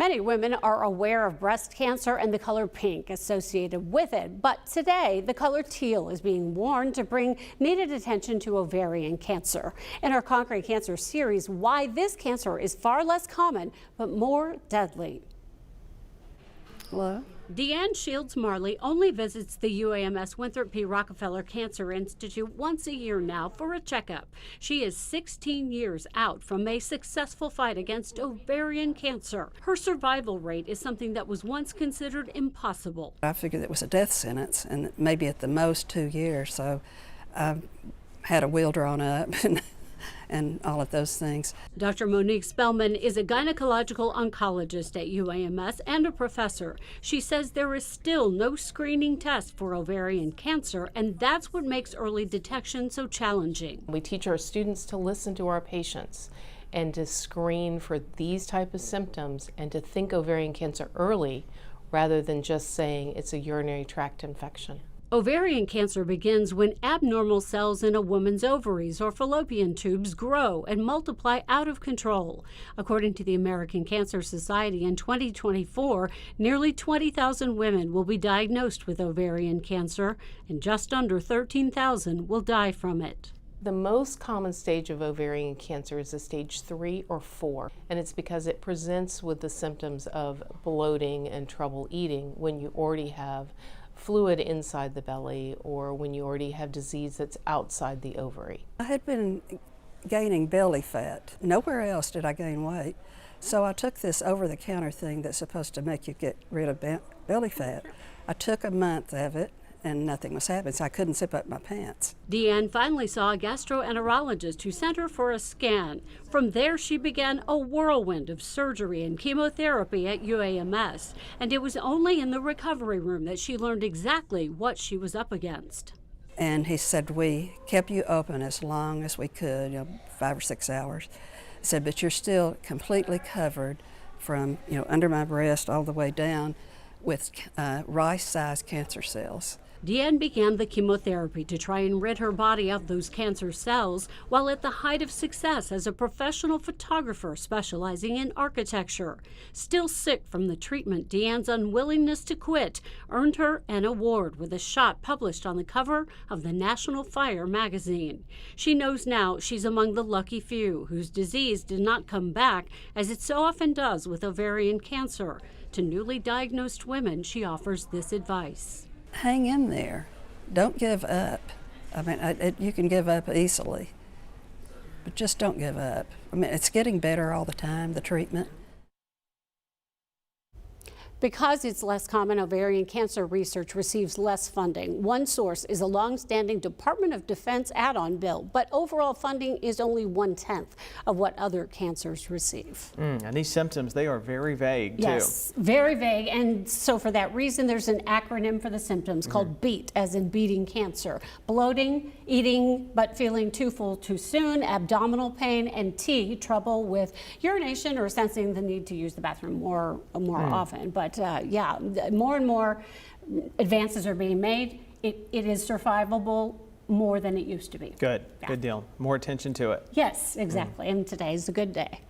Many women are aware of breast cancer and the color pink associated with it, but today the color teal is being worn to bring needed attention to ovarian cancer. In our Conquering Cancer series, why this cancer is far less common but more deadly. Hello? Deanne Shields Marley only visits the UAMS Winthrop P. Rockefeller Cancer Institute once a year now for a checkup. She is 16 years out from a successful fight against ovarian cancer. Her survival rate is something that was once considered impossible. I figured it was a death sentence and maybe at the most 2 years, so I had a wheel drawn up and all of those things. Dr. Monique Spellman is a gynecological oncologist at UAMS and a professor. She says there is still no screening test for ovarian cancer, and that's what makes early detection so challenging. We teach our students to listen to our patients and to screen for these type of symptoms and to think ovarian cancer early rather than just saying it's a urinary tract infection. Ovarian cancer begins when abnormal cells in a woman's ovaries or fallopian tubes grow and multiply out of control. According to the American Cancer Society, in 2024, nearly 20,000 women will be diagnosed with ovarian cancer, and just under 13,000 will die from it. The most common stage of ovarian cancer is a stage 3 or 4, and it's because it presents with the symptoms of bloating and trouble eating when you already have fluid inside the belly or when you already have disease that's outside the ovary. I had been gaining belly fat. Nowhere else did I gain weight. So I took this over-the-counter thing that's supposed to make you get rid of belly fat. I took a month of it and nothing was happening, so I couldn't zip up my pants. Deanne finally saw a gastroenterologist who sent her for a scan. From there, she began a whirlwind of surgery and chemotherapy at UAMS, and it was only in the recovery room that she learned exactly what she was up against. And he said, we kept you open as long as we could, 5 or 6 hours. He said, but you're still completely covered from, under my breast all the way down with rice-sized cancer cells. Deanne began the chemotherapy to try and rid her body of those cancer cells while at the height of success as a professional photographer specializing in architecture. Still sick from the treatment, Deanne's unwillingness to quit earned her an award with a shot published on the cover of the National Fire magazine. She knows now she's among the lucky few whose disease did not come back, as it so often does with ovarian cancer. To newly diagnosed women, she offers this advice. Hang in there. Don't give up. I mean, you can give up easily, but just don't give up. I mean, it's getting better all the time, the treatment. Because it's less common, ovarian cancer research receives less funding. One source is a long-standing Department of Defense add-on bill, but overall funding is only 1/10 of what other cancers receive. And these symptoms, they are very vague, too. Yes, very vague, and so for that reason, there's an acronym for the symptoms called BEAT, as in beating cancer. Bloating, eating but feeling too full too soon, abdominal pain, and T, trouble with urination or sensing the need to use the bathroom more often. But yeah, more and more advances are being made. It is survivable more than it used to be. Good, Yeah. good deal. More attention to it. Yes, exactly. And today is a good day.